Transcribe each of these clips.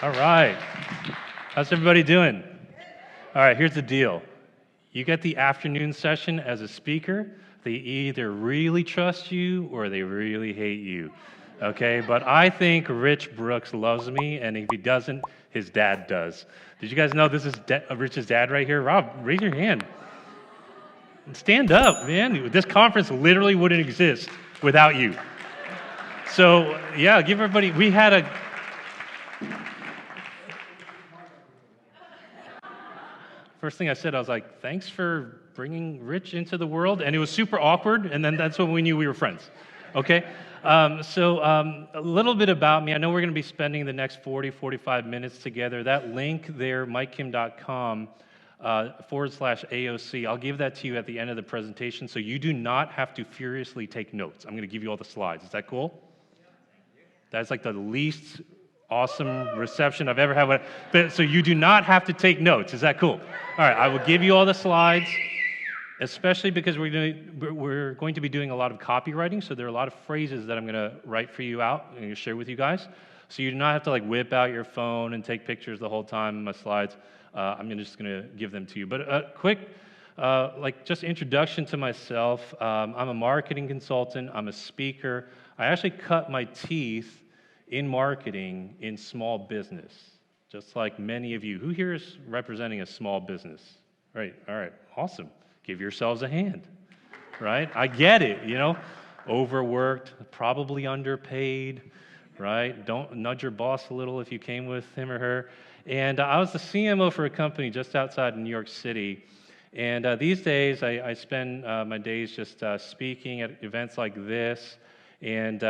All right. How's everybody doing? All right, here's the deal. You get the afternoon session as a speaker. They either really trust you or they really hate you. Okay, but I think Rich Brooks loves me, and if he doesn't, his dad does. Did you guys know this is Rich's dad right here? Rob, raise your hand. Stand up, man. This conference literally wouldn't exist without you. So, yeah, give everybody, we had a, first thing I said, I was like, thanks for bringing Rich into the world. And it was super awkward, and then that's when we knew we were friends. Okay? A little bit about me. I know we're going to be spending the next 45 minutes together. That link there, mikekim.com /AOC, I'll give that to you at the end of the presentation, so you do not have to furiously take notes. I'm going to give you all the slides. Is that cool? That's like the least awesome reception I've ever had. But, so you do not have to take notes. Is that cool? All right, I will give you all the slides, especially because we're going to be doing a lot of copywriting, so there are a lot of phrases that I'm going to write for you out and I'm going to share with you guys. So you do not have to like whip out your phone and take pictures the whole time in my slides. I'm just going to give them to you. But a quick, just introduction to myself. I'm a marketing consultant. I'm a speaker. I actually cut my teeth in marketing in small business, just like many of you. Who here is representing a small business? Right, all right, awesome. Give yourselves a hand, right? I get it, overworked, probably underpaid, right? Don't nudge your boss a little if you came with him or her. And I was the CMO for a company just outside of New York City. And these days, I spend my days just speaking at events like this and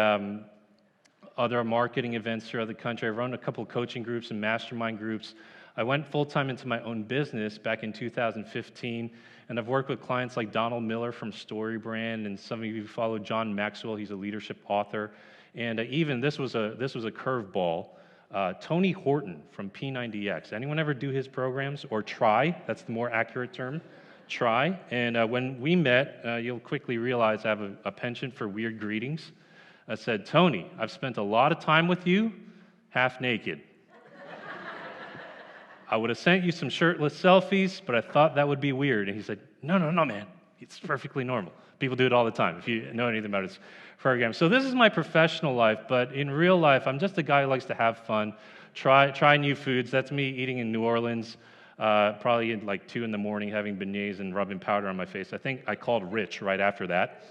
other marketing events throughout the country. I run a couple of coaching groups and mastermind groups. I went full-time into my own business back in 2015, and I've worked with clients like Donald Miller from StoryBrand, and some of you follow John Maxwell. He's a leadership author. And even this was a curveball. Tony Horton from P90X. Anyone ever do his programs or try? That's the more accurate term. Try. And when we met, you'll quickly realize I have a penchant for weird greetings. I said, Tony, I've spent a lot of time with you, half naked. I would have sent you some shirtless selfies, but I thought that would be weird. And he said, no, man, it's perfectly normal. People do it all the time, if you know anything about his program. So this is my professional life, but in real life, I'm just a guy who likes to have fun, try new foods. That's me eating in New Orleans, probably at like 2 in the morning, having beignets and rubbing powder on my face. I think I called Rich right after that.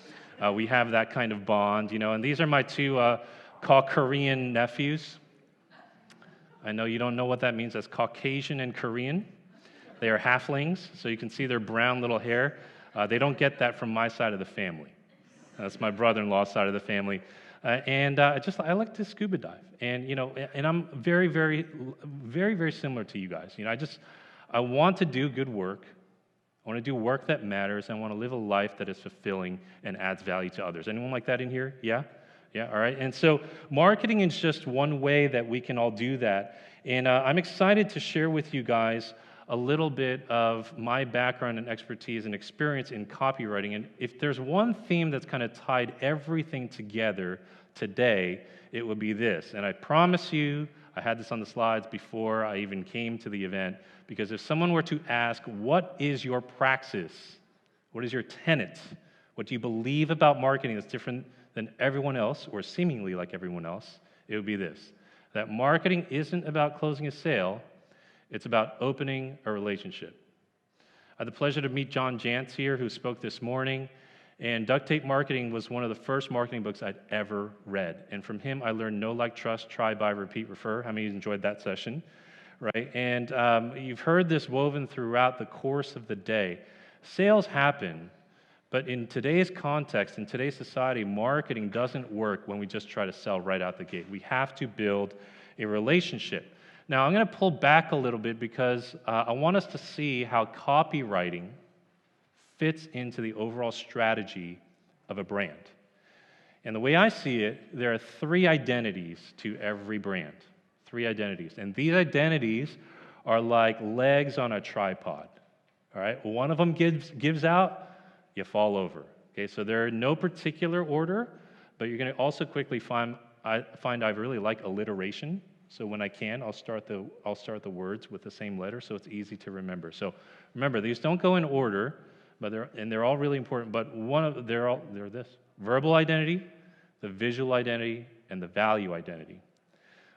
We have that kind of bond, and these are my two Korean nephews. I know you don't know what that means. That's Caucasian and Korean. They are halflings, so you can see their brown little hair. They don't get that from my side of the family. That's my brother-in-law's side of the family. I like to scuba dive. And I'm very, very, very, very similar to you guys. I want to do good work. I want to do work that matters. I want to live a life that is fulfilling and adds value to others. Anyone like that in here? Yeah? Yeah, all right. And so marketing is just one way that we can all do that. And I'm excited to share with you guys a little bit of my background and expertise and experience in copywriting. And if there's one theme that's kind of tied everything together today, it would be this. And I promise you, I had this on the slides before I even came to the event, because if someone were to ask, what is your praxis? What is your tenet? What do you believe about marketing that's different than everyone else, or seemingly like everyone else? It would be this, that marketing isn't about closing a sale, it's about opening a relationship. I had the pleasure to meet John Jantz here, who spoke this morning, and Duct Tape Marketing was one of the first marketing books I'd ever read. And from him, I learned know, like, trust, try, buy, repeat, refer. How many of you enjoyed that session? Right? And you've heard this woven throughout the course of the day. Sales happen, but in today's context, in today's society, marketing doesn't work when we just try to sell right out the gate. We have to build a relationship. Now, I'm going to pull back a little bit because I want us to see how copywriting fits into the overall strategy of a brand. And the way I see it, there are 3 identities to every brand. 3 identities. And these identities are like legs on a tripod. All right? One of them gives out, you fall over. Okay, so they're in no particular order, but you're going to also quickly find I really like alliteration. So when I can, I'll start the words with the same letter, so it's easy to remember. So remember, these don't go in order, but they're all really important. But they're this: verbal identity, the visual identity, and the value identity.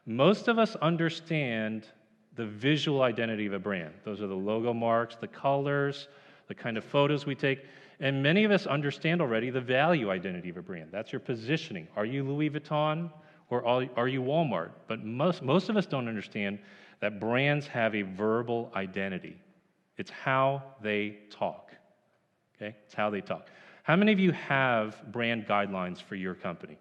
Most of us understand the visual identity of a brand. Those are the logo marks, the colors, the kind of photos we take. And many of us understand already the value identity of a brand. That's your positioning. Are you Louis Vuitton or are you Walmart? But most of us don't understand that brands have a verbal identity. It's how they talk. Okay? It's how they talk. How many of you have brand guidelines for your company?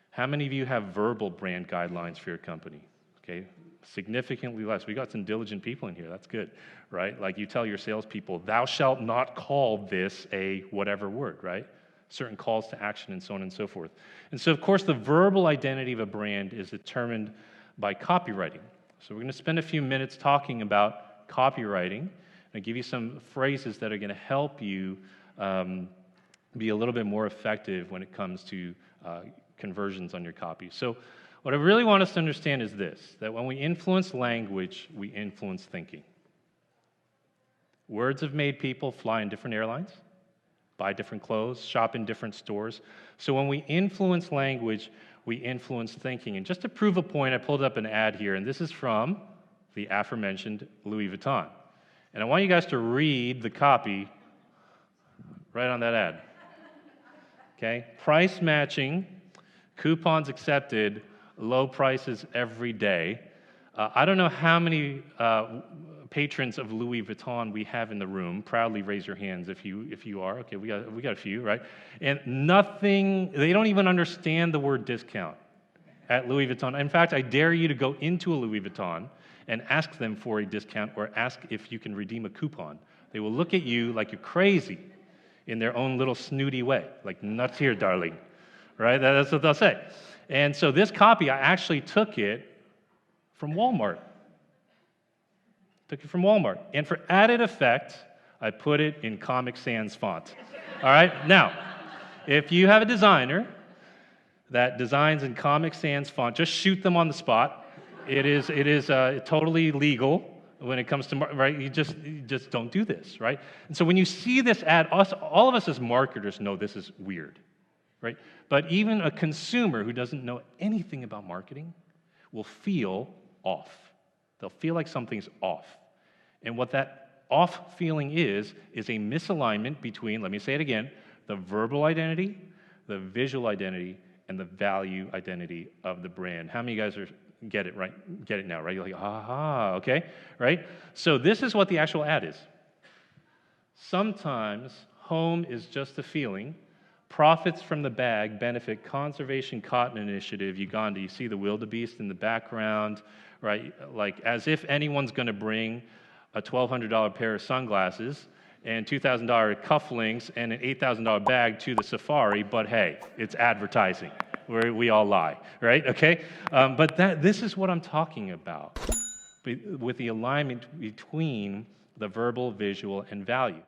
How many of you have verbal brand guidelines for your company? Okay, significantly less. We got some diligent people in here. That's good, right? Like you tell your salespeople, "Thou shalt not call this a whatever word," right? Certain calls to action and so on and so forth. And so, of course, the verbal identity of a brand is determined by copywriting. So we're going to spend a few minutes talking about copywriting and give you some phrases that are going to help you be a little bit more effective when it comes to conversions on your copy. So what I really want us to understand is this, that when we influence language, we influence thinking. Words have made people fly in different airlines, buy different clothes, shop in different stores. So when we influence language, we influence thinking. And just to prove a point, I pulled up an ad here, and this is from the aforementioned Louis Vuitton. And I want you guys to read the copy right on that ad. Okay? Price matching, coupons accepted, low prices every day. I don't know how many patrons of Louis Vuitton we have in the room. Proudly raise your hands if you are. Okay, we got a few, right? And they don't even understand the word discount at Louis Vuitton. In fact, I dare you to go into a Louis Vuitton and ask them for a discount or ask if you can redeem a coupon. They will look at you like you're crazy in their own little snooty way, like, "Nuts here, darling," right? That's what they'll say. And so this copy, I actually took it from Walmart. And for added effect, I put it in Comic Sans font. All right? Now, if you have a designer that designs in Comic Sans font, just shoot them on the spot. It is totally legal when it comes to, right? You just don't do this, right? And so when you see this ad, all of us as marketers know this is weird, right? But even a consumer who doesn't know anything about marketing will feel off. They'll feel like something's off. And what that off feeling is a misalignment between, let me say it again, the verbal identity, the visual identity, and the value identity of the brand. How many of you guys get it, right? Get it now, right? You're like, aha, okay, right? So this is what the actual ad is. Sometimes home is just a feeling. Profits from the bag benefit Conservation Cotton Initiative, Uganda. You see the wildebeest in the background, right? Like as if anyone's going to bring a $1,200 pair of sunglasses and $2,000 cufflinks and an $8,000 bag to the safari, but hey, it's advertising, where we all lie, right? Okay? But this is what I'm talking about, with the alignment between the verbal, visual, and value.